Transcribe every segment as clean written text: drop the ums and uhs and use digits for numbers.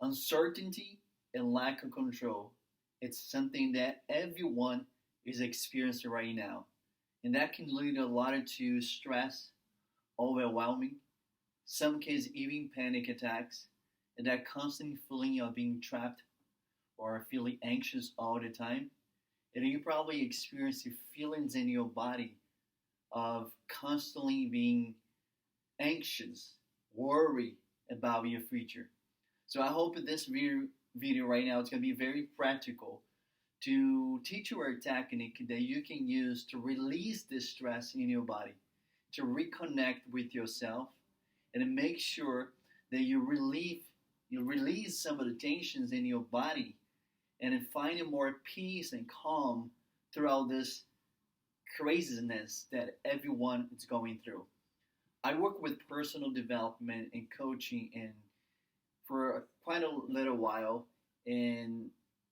Uncertainty and lack of control. It's something that everyone is experiencing right now. And that can lead a lot to stress, overwhelming, some cases even panic attacks, and that constant feeling of being trapped or feeling anxious all the time. And you probably experience the feelings in your body of constantly being anxious, worried about your future. So I hope that this video right now is going to be very practical to teach you a technique that you can use to release this stress in your body, to reconnect with yourself, and to make sure that you release some of the tensions in your body, and then finding more peace and calm throughout this craziness that everyone is going through. I work with personal development and coaching and for quite a little while, and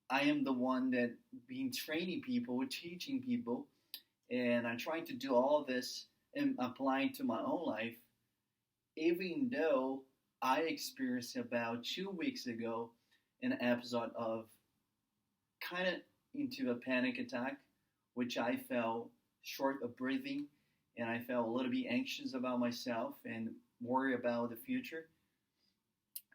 I am the one that being training people, teaching people, and I'm trying to do all this and applying to my own life. Even though I experienced about 2 weeks ago an episode of kind of into a panic attack, which I felt short of breathing, and I felt a little bit anxious about myself and worry about the future,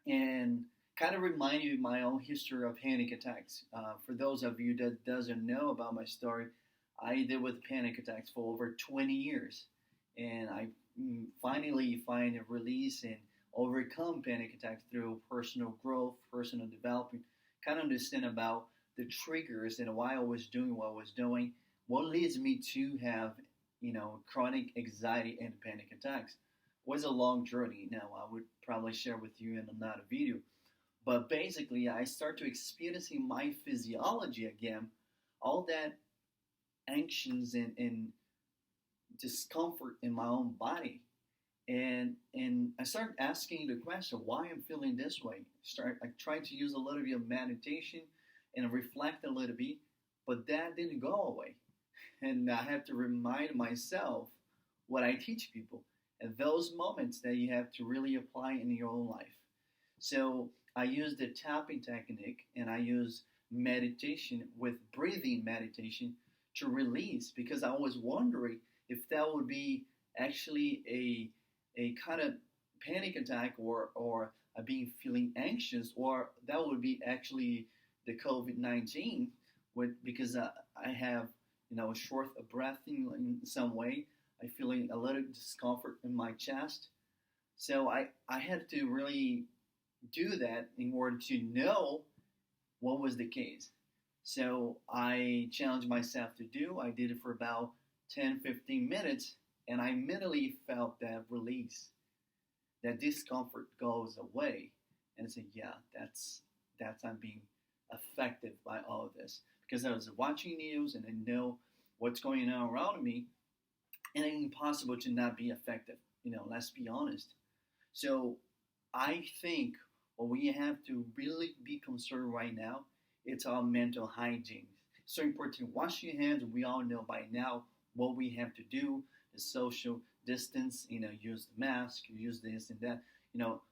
and kind of remind you of my own history of panic attacks. For those of you that doesn't know about my story, I dealt with panic attacks for over 20 years, and I finally find a release and overcome panic attacks through personal growth, personal development, kind of understand about the triggers and why I was doing what I was doing, what leads me to have, chronic anxiety and panic attacks. It was a long journey. Now I would probably share with you in another video. But basically, I start to experiencing my physiology again, all that anxious and discomfort in my own body. And I started asking the question, why I'm feeling this way. I tried to use a little bit of meditation and reflect a little bit, but that didn't go away. And I have to remind myself what I teach people and those moments that you have to really apply in your own life. So I use the tapping technique and I use meditation with breathing meditation to release, because I was wondering if that would be actually a kind of panic attack or a being feeling anxious, or that would be actually the COVID-19 because I have short of breath in some way. I feeling a little discomfort in my chest. So I had to really do that in order to know what was the case. So I challenged myself to do. I did it for about 10-15 minutes, and I immediately felt that release. That discomfort goes away, and I said, "Yeah, that's I'm being affected by all of this because I was watching news and I know what's going on around me, and it's impossible to not be affected. Let's be honest. So I think what we have to really be concerned right now, it's our mental hygiene. So important to wash your hands. We all know by now what we have to do, the social distance, use the mask, use this and that,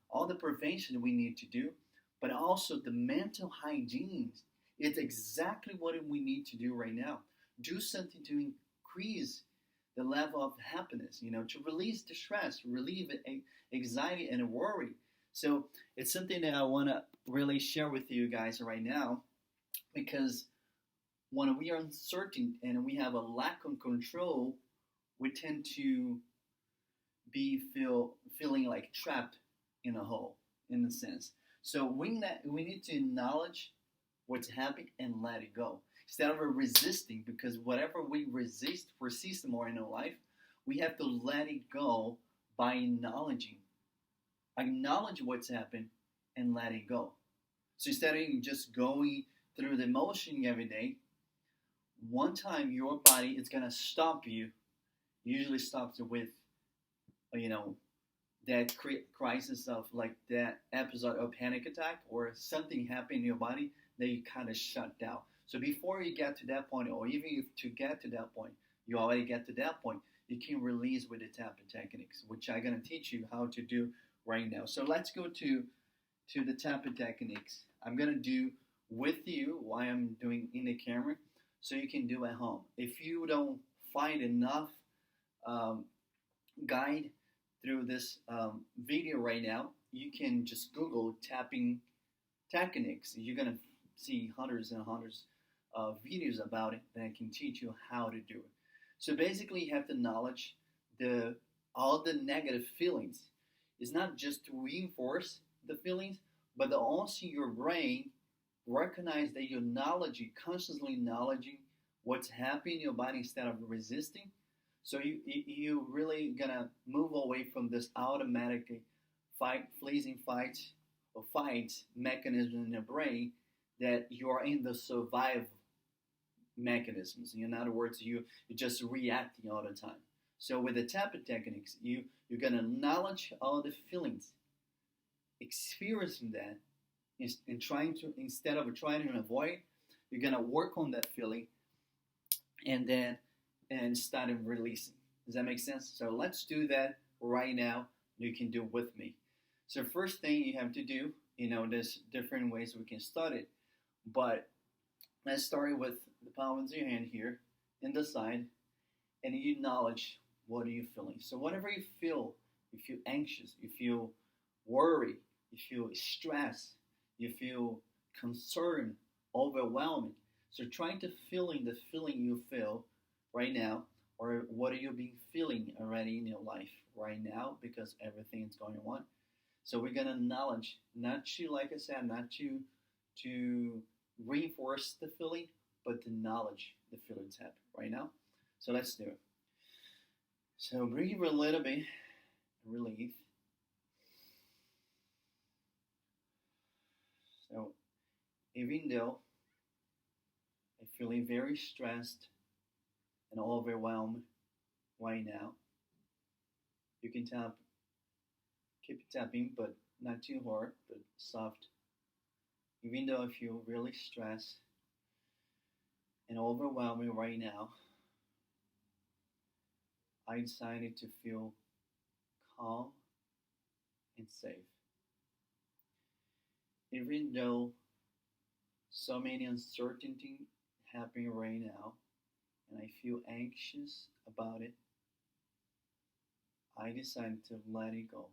all the prevention we need to do, but also the mental hygiene. It's exactly what we need to do right now. Do something to increase the level of happiness, to release the stress, relieve anxiety and worry. So it's something that I want to really share with you guys right now, because when we are uncertain and we have a lack of control, we tend to feeling like trapped in a hole, in a sense. So we need to acknowledge what's happening and let it go instead of resisting, because whatever we persist more in our life, we have to let it go by acknowledge what's happened and let it go. So instead of just going through the motion every day, one time your body is gonna stop you. Usually stops with, that crisis of like that episode of panic attack or something happened in your body that you kind of shut down. So before you get to that point, or even if to get to that point, you already get to that point, you can release with the tapping techniques, which I'm gonna teach you how to do right now. So let's go to to the tapping techniques. I'm gonna do with you while I'm doing in the camera, so you can do at home. If you don't find enough um, guide through this video right now, you can just Google tapping techniques. You're gonna see hundreds and hundreds of videos about it that can teach you how to do it. So basically, you have to acknowledge the all the negative feelings. It's not just to reinforce the feelings, but to also your brain recognize that you're knowledge, constantly acknowledging what's happening in your body instead of resisting. So you really gonna move away from this automatic fight, freezing fight or fight mechanism in the brain that you are in the survival mechanisms. In other words, you're just reacting all the time. So with the tapping techniques, you're gonna acknowledge all the feelings, experiencing that, and trying to instead of trying to avoid, you're gonna work on that feeling, and then and start releasing. Does that make sense? So let's do that right now. You can do it with me. So first thing you have to do, there's different ways we can start it, but let's start with the palm of your hand here in the side, and you acknowledge what are you feeling. So whatever you feel anxious, you feel worried, you feel stressed, you feel concerned, overwhelming. So trying to feeling the feeling you feel right now, or what are you being feeling already in your life right now because everything is going on. So we're gonna acknowledge, not to, like I said, not to reinforce the feeling, but to acknowledge the feelings happen right now. So let's do it. So breathe a little bit, relief. So even though I'm feeling very stressed and overwhelmed right now, you can keep tapping, but not too hard, but soft. Even though I feel really stressed and overwhelming right now, I decided to feel calm and safe. Even though so many uncertainty happening right now, and I feel anxious about it, I decided to let it go.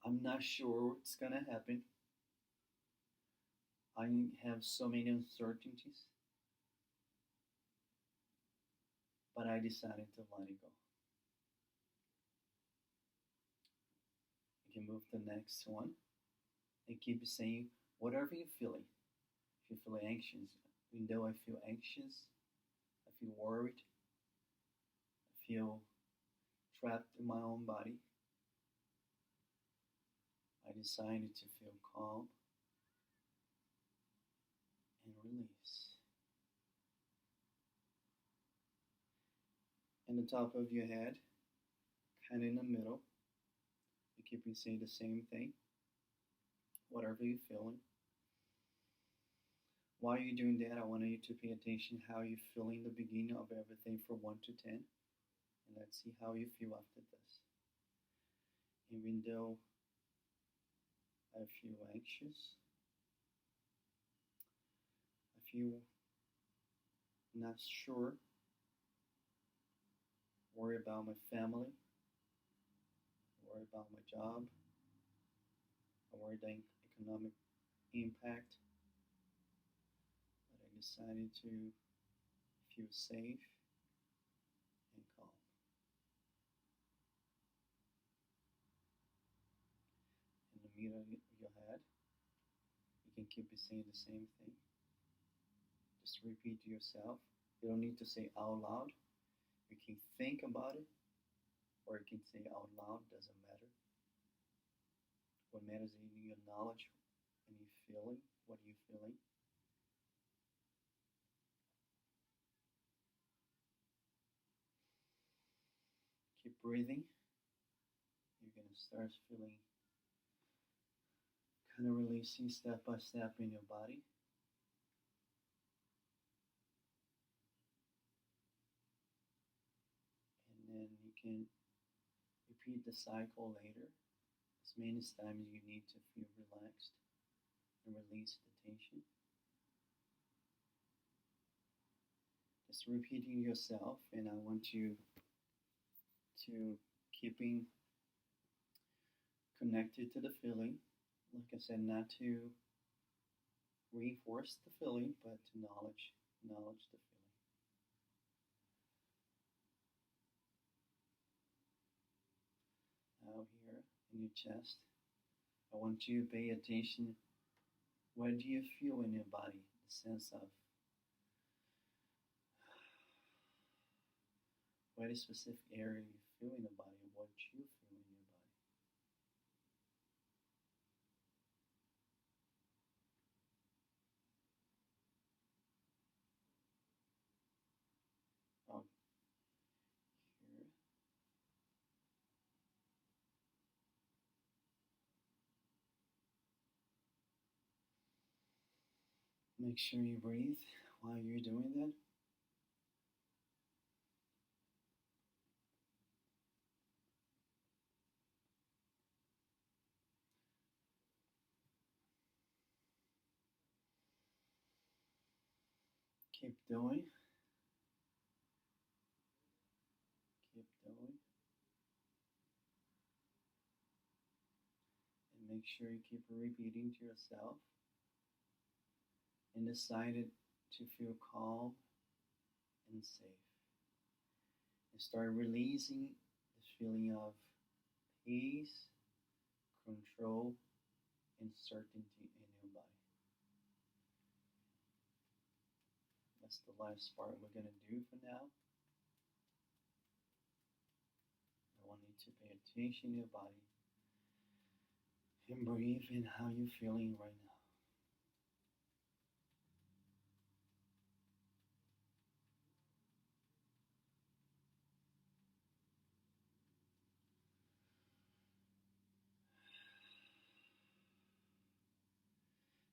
I'm not sure what's gonna happen. I have so many uncertainties, but I decided to let it go. You can move to the next one and keep saying whatever you're feeling. If you feel anxious, even though I feel anxious, I feel worried, I feel trapped in my own body, I decided to feel calm and release. In the top of your head, kind of in the middle, you keep saying the same thing, whatever you're feeling. While you're doing that, I want you to pay attention how you feel in the beginning of everything from 1 to 10. And let's see how you feel after this. Even though I feel anxious, I feel not sure, worry about my family, worry about my job, I worry about economic impact, but I decided to feel safe and calm. In the middle of your head, you can keep saying the same thing. Just repeat to yourself. You don't need to say out loud. You can think about it, or you can say out loud, doesn't matter. What matters is your knowledge and you feeling, what are you feeling? Keep breathing. You're going to start feeling kind of releasing step by step in your body. And then you can repeat the cycle later. as many times you need to feel relaxed and release the tension. Just repeating yourself, and I want you to keeping connected to the feeling. Like I said, not to reinforce the feeling, but to knowledge the feeling. Out here in your chest, I want you to pay attention. What do you feel in your body? The sense of what is specific area you feel in the body? What you feel in your body? Out here. Make sure you breathe while you're doing that. Keep doing. Keep doing. And make sure you keep repeating to yourself and decided to feel calm and safe. And start releasing the feeling of peace, control, and certainty in your body. That's the last part we're going to do for now. I want you to pay attention to your body and breathe in how you're feeling right now.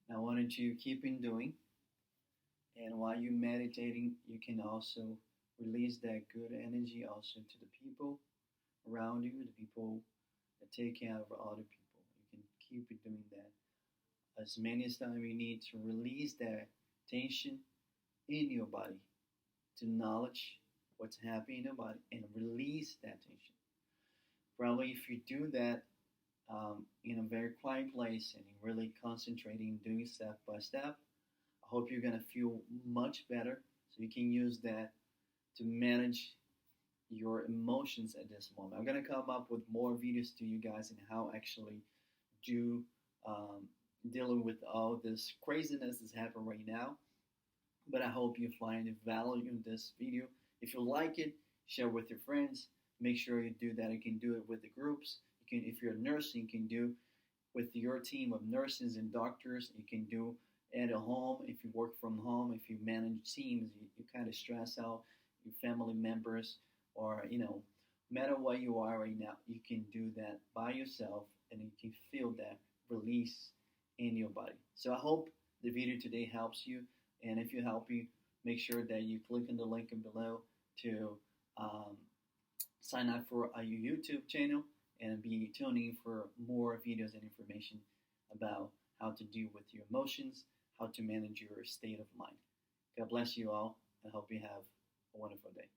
Now, I wanted you to keep in doing, and while you're meditating, you can also release that good energy also to the people around you, the people that take care of other people. You can keep doing that as many as time you need to release that tension in your body, to acknowledge what's happening in your body and release that tension. Probably if you do that in a very quiet place and you're really concentrating doing step by step, I hope you're gonna feel much better so you can use that to manage your emotions at this moment. I'm gonna come up with more videos to you guys and how actually do dealing with all this craziness that's happening right now. But I hope you find value in this video. If you like it, share with your friends. Make sure you do that. You can do it with the groups. You can, if you're a nurse, you can do with your team of nurses and doctors. You can do at a home if you work from home. If you manage teams, you kind of stress out your family members, or no matter what you are right now, you can do that by yourself, and you can feel that release in your body. So I hope the video today helps you. And if you help you, make sure that you click on the link below to um, sign up for our YouTube channel and be tuning for more videos and information about how to deal with your emotions, how to manage your state of mind. God bless you all. I hope you have a wonderful day.